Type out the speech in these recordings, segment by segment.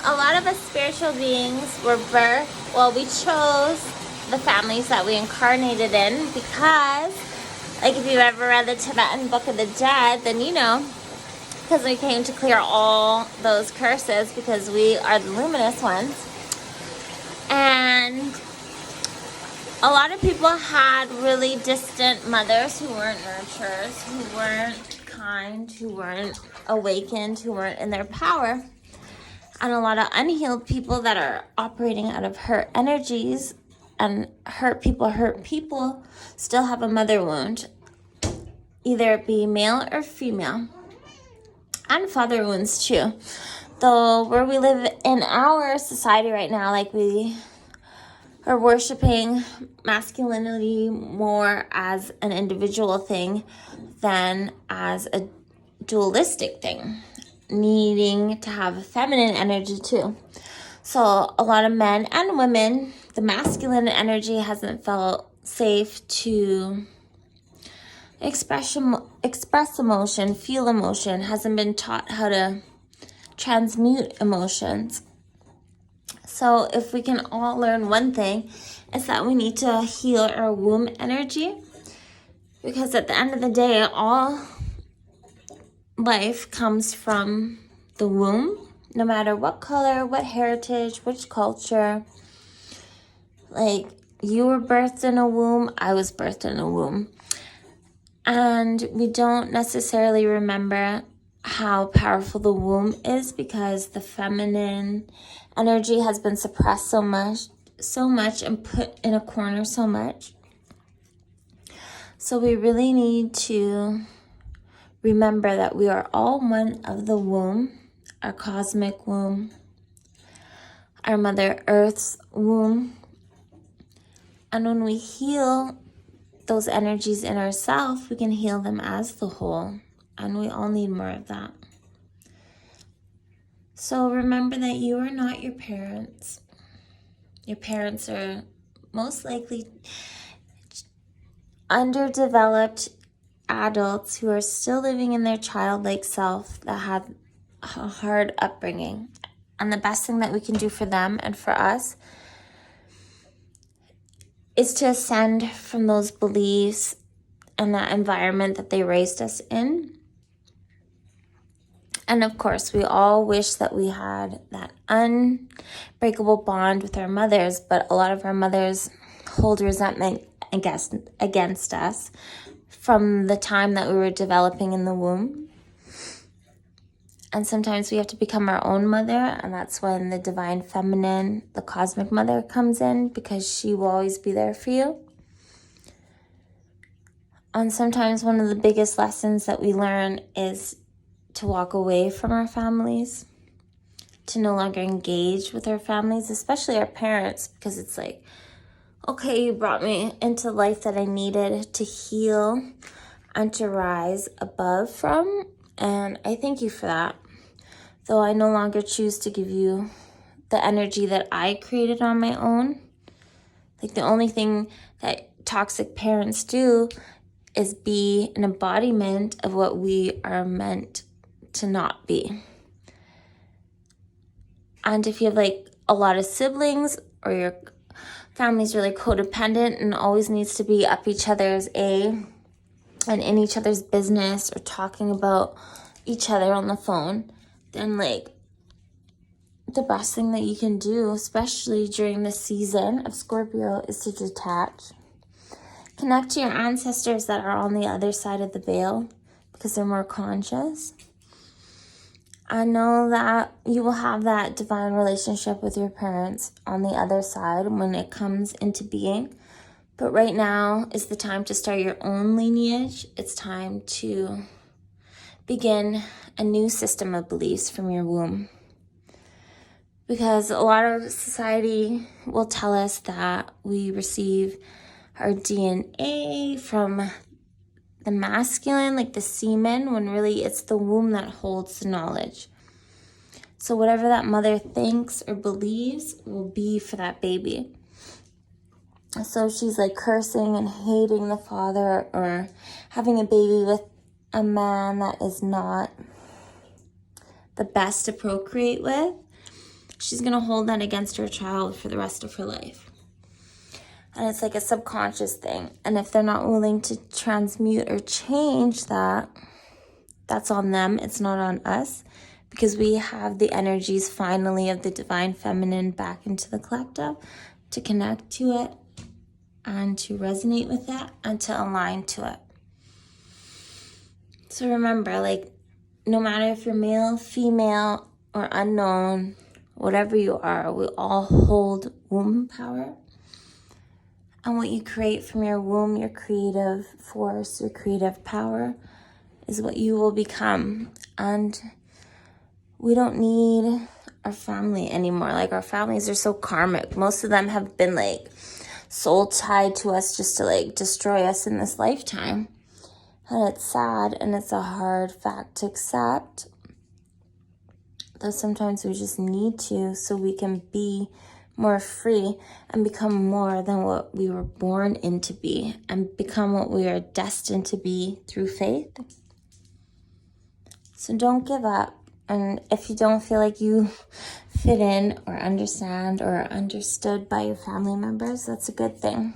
a lot of us spiritual beings were birthed, well, we chose the families that we incarnated in because, like, if you've ever read the Tibetan Book of the Dead, then you know, because we came to clear all those curses because we are the luminous ones. And a lot of people had really distant mothers who weren't nurturers, who weren't kind, who weren't awakened, who weren't in their power. And a lot of unhealed people that are operating out of hurt energies, and hurt people still have a mother wound, either it be male or female, and father wounds too. Though where we live in our society right now, like, we are worshiping masculinity more as an individual thing than as a dualistic thing, needing to have a feminine energy too. So a lot of men and women, the masculine energy hasn't felt safe to express emotion, feel emotion, hasn't been taught how to transmute emotions. So if we can all learn one thing, it's that we need to heal our womb energy, because at the end of the day, all life comes from the womb, no matter what color, what heritage, which culture. Like, you were birthed in a womb, I was birthed in a womb. And we don't necessarily remember how powerful the womb is because the feminine energy has been suppressed so much and put in a corner so much. So we really need to remember that we are all one of the womb, our cosmic womb, our Mother Earth's womb. And when we heal those energies in ourselves, we can heal them as the whole. And we all need more of that. So remember that you are not your parents. Your parents are most likely underdeveloped adults who are still living in their childlike self that had a hard upbringing. And the best thing that we can do for them and for us is to ascend from those beliefs and that environment that they raised us in. And of course, we all wish that we had that unbreakable bond with our mothers, but a lot of our mothers hold resentment against us from the time that we were developing in the womb. And sometimes we have to become our own mother, and that's when the divine feminine, the cosmic mother, comes in, because she will always be there for you. And sometimes one of the biggest lessons that we learn is to walk away from our families, to no longer engage with our families, especially our parents, because it's like, okay, you brought me into life that I needed to heal and to rise above from, and I thank you for that. Though I no longer choose to give you the energy that I created on my own. Like, the only thing that toxic parents do is be an embodiment of what we are meant to not be. And if you have like a lot of siblings, or your family's really codependent and always needs to be up each other's and in each other's business, or talking about each other on the phone, then like, the best thing that you can do, especially during the season of Scorpio, is to detach. Connect to your ancestors that are on the other side of the veil, because they're more conscious. I know that you will have that divine relationship with your parents on the other side when it comes into being. But right now is the time to start your own lineage. It's time to begin a new system of beliefs from your womb. Because a lot of society will tell us that we receive our DNA from the masculine, like the semen, when really it's the womb that holds the knowledge. So whatever that mother thinks or believes will be for that baby. So she's like cursing and hating the father, or having a baby with a man that is not the best to procreate with. she's going to hold that against her child for the rest of her life. And it's like a subconscious thing. And if they're not willing to transmute or change that, that's on them. It's not on us, because we have the energies finally of the divine feminine back into the collective to connect to it and to resonate with it and to align to it. So remember, like, no matter if you're male, female, or unknown, whatever you are, we all hold womb power. And what you create from your womb, your creative force, your creative power, is what you will become. And we don't need our family anymore. Like, our families are so karmic. Most of them have been, like, soul tied to us just to, like, destroy us in this lifetime. And it's sad, and it's a hard fact to accept. Though sometimes we just need to, so we can be more free and become more than what we were born into be, and become what we are destined to be through faith. So don't give up. And if you don't feel like you fit in or understand or are understood by your family members, that's a good thing.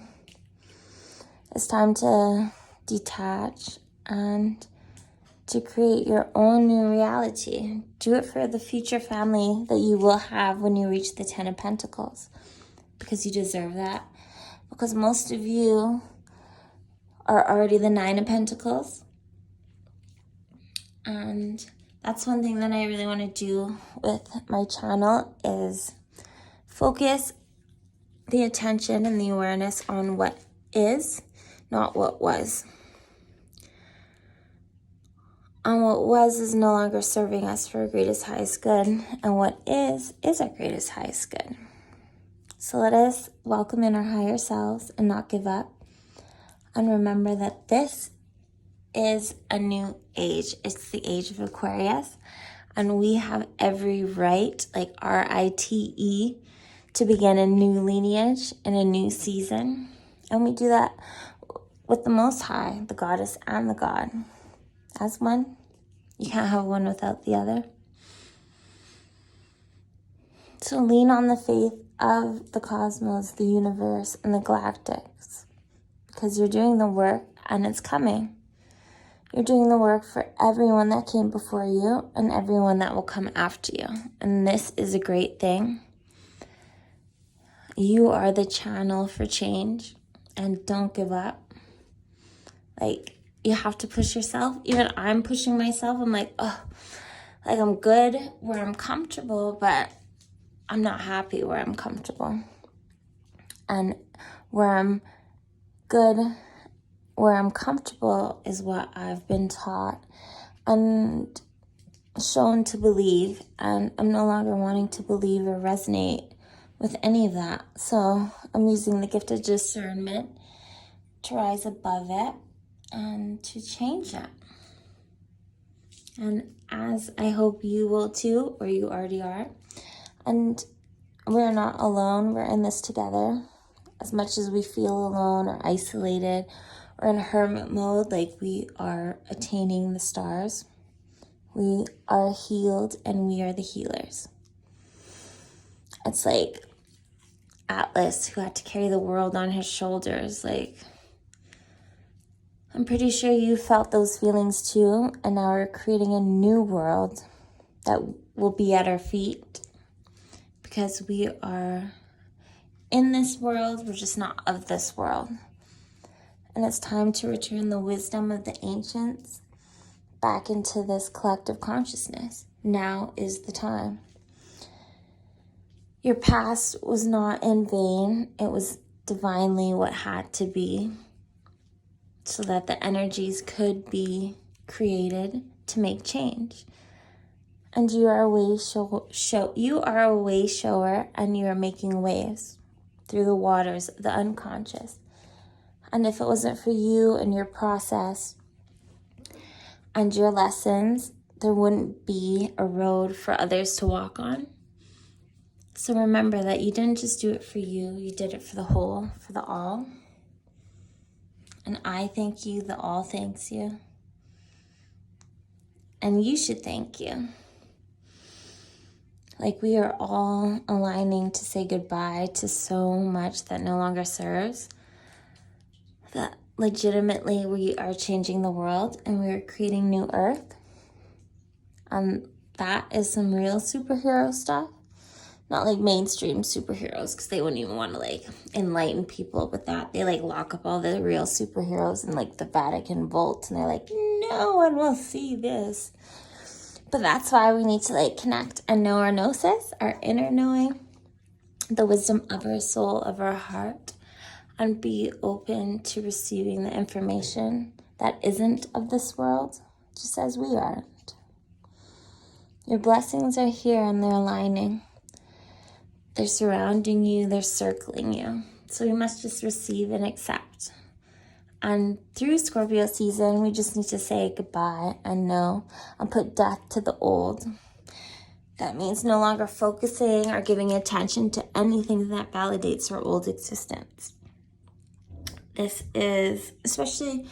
It's time to detach and to create your own new reality. Do it for the future family that you will have when you reach the 10 of Pentacles, because you deserve that. Because most of you are already the 9 of Pentacles. And that's one thing that I really want to do with my channel, is focus the attention and the awareness on what is, not what was. And what was is no longer serving us for our greatest, highest good. And what is our greatest, highest good. So let us welcome in our higher selves and not give up. And remember that this is a new age. It's the age of Aquarius. And we have every right, like RITE, to begin a new lineage and a new season. And we do that with the Most High, the Goddess and the God, as one. You can't have one without the other. So lean on the faith of the cosmos, the universe, and the galactics, because you're doing the work and it's coming. You're doing the work for everyone that came before you and everyone that will come after you. And this is a great thing. You are the channel for change, and don't give up. Like, you have to push yourself. Even I'm pushing myself. I'm like, oh, like, I'm good where I'm comfortable, but I'm not happy where I'm comfortable. And where I'm good, where I'm comfortable, is what I've been taught and shown to believe. And I'm no longer wanting to believe or resonate with any of that. So I'm using the gift of discernment to rise above it and to change it. And as I hope you will too, or you already are. And we're not alone. We're in this together. As much as we feel alone or isolated or in hermit mode, like, we are attaining the stars. We are healed and we are the healers. It's like Atlas, who had to carry the world on his shoulders. Like, I'm pretty sure you felt those feelings too. And now we're creating a new world that will be at our feet, because we are in this world. We're just not of this world. And it's time to return the wisdom of the ancients back into this collective consciousness. Now is the time. Your past was not in vain. It was divinely what had to be, so that the energies could be created to make change. And you are a you are a way shower, and you are making waves through the waters of the unconscious. And if it wasn't for you and your process and your lessons, there wouldn't be a road for others to walk on. So remember that you didn't just do it for you, you did it for the whole, for the all. And I thank you, the all thanks you. And you should thank you. Like we are all aligning to say goodbye to so much that no longer serves. That legitimately we are changing the world and we are creating new earth. That is some real superhero stuff. Not like mainstream superheroes, because they wouldn't even want to like enlighten people with that. They like lock up all the real superheroes in like the Vatican vault, and they're like, no one will see this. But that's why we need to like connect and know our gnosis, our inner knowing, the wisdom of our soul, of our heart, and be open to receiving the information that isn't of this world, just as we aren't. Your blessings are here and they're aligning. They're surrounding you, they're circling you. So we must just receive and accept. And through Scorpio season, we just need to say goodbye and know and put death to the old. That means no longer focusing or giving attention to anything that validates our old existence. This is, especially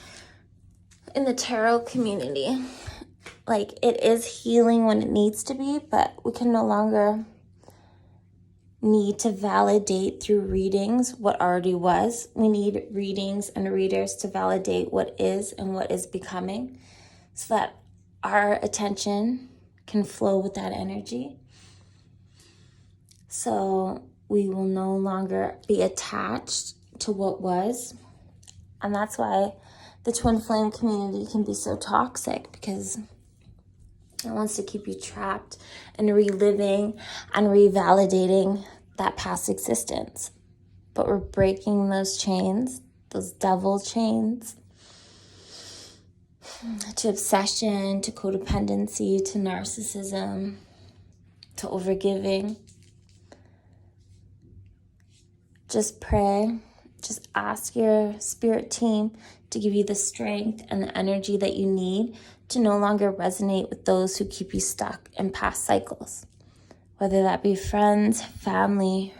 in the tarot community, like it is healing when it needs to be, but we can no longer need to validate through readings what already was. We need readings and readers to validate what is and what is becoming, so that our attention can flow with that energy. So we will no longer be attached to what was. And that's why the twin flame community can be so toxic, because it wants to keep you trapped and reliving and revalidating that past existence. But we're breaking those chains, those devil chains, to obsession, to codependency, to narcissism, to overgiving. Just pray. Just ask your spirit team to give you the strength and the energy that you need to no longer resonate with those who keep you stuck in past cycles. Whether that be friends, family,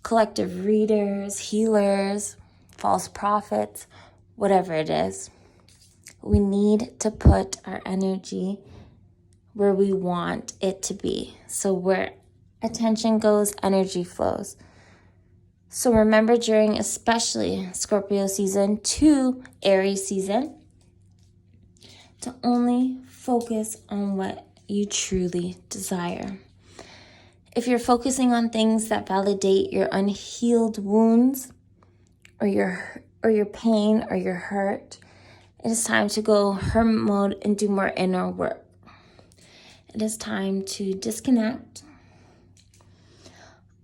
collective readers, healers, false prophets, whatever it is. We need to put our energy where we want it to be. So where attention goes, energy flows. So remember, during especially Scorpio season to Aries season, to only focus on what you truly desire. If you're focusing on things that validate your unhealed wounds or your pain or your hurt, it is time to go hermit mode and do more inner work. It is time to disconnect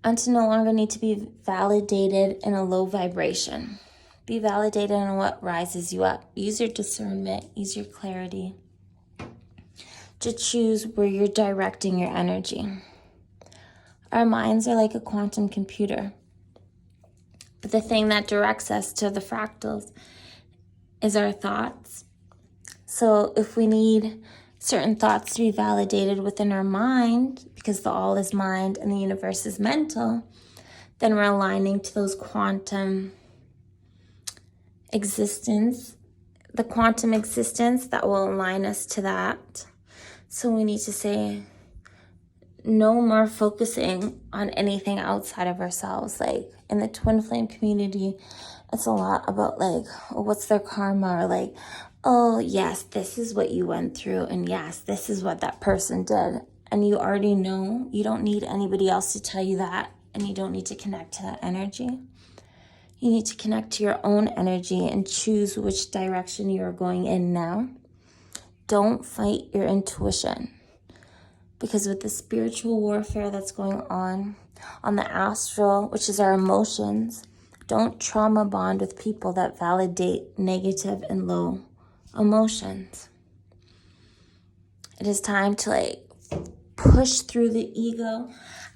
and to no longer need to be validated in a low vibration. Be validated in what rises you up. Use your discernment, use your clarity to choose where you're directing your energy. Our minds are like a quantum computer. But the thing that directs us to the fractals is our thoughts. So if we need certain thoughts to be validated within our mind, because the all is mind and the universe is mental, then we're aligning to those quantum existence, the quantum existence that will align us to that. So we need to say no more focusing on anything outside of ourselves. Like in the twin flame community, it's a lot about like, oh, what's their karma? Or like, oh, yes, this is what you went through. And yes, this is what that person did. And you already know. You don't need anybody else to tell you that. And you don't need to connect to that energy. You need to connect to your own energy and choose which direction you're going in now. Don't fight your intuition. Because with the spiritual warfare that's going on the astral, which is our emotions, don't trauma bond with people that validate negative and low emotions. It is time to like push through the ego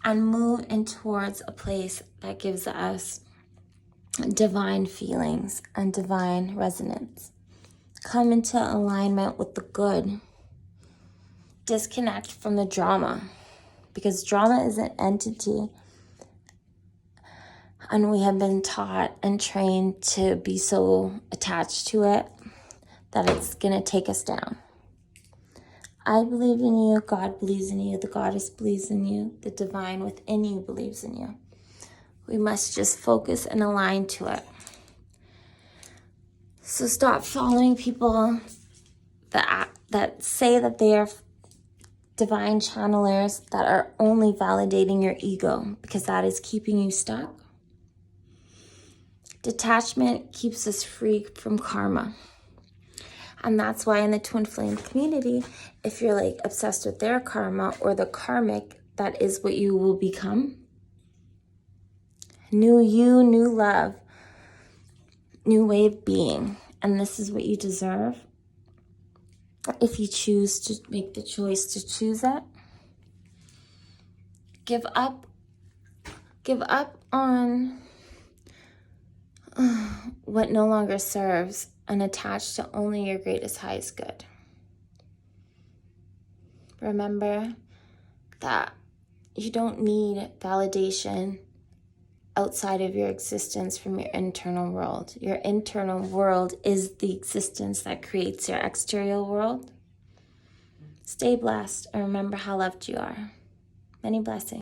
and move in towards a place that gives us divine feelings and divine resonance. Come into alignment with the good. Disconnect from the drama, because drama is an entity, and we have been taught and trained to be so attached to it that it's going to take us down. I believe in you, God believes in you, the goddess believes in you, the divine within you believes in you. We must just focus and align to it. So stop following people that say that they are divine channelers that are only validating your ego, because that is keeping you stuck. Detachment keeps us free from karma. And that's why in the twin flame community, if you're like obsessed with their karma or the karmic, that is what you will become. New you, new love, new way of being. And this is what you deserve. If you choose to make the choice to choose it. Give up on what no longer serves and attach to only your greatest, highest good. Remember that you don't need validation outside of your existence from your internal world. Your internal world is the existence that creates your exterior world. Stay blessed and remember how loved you are. Many blessings.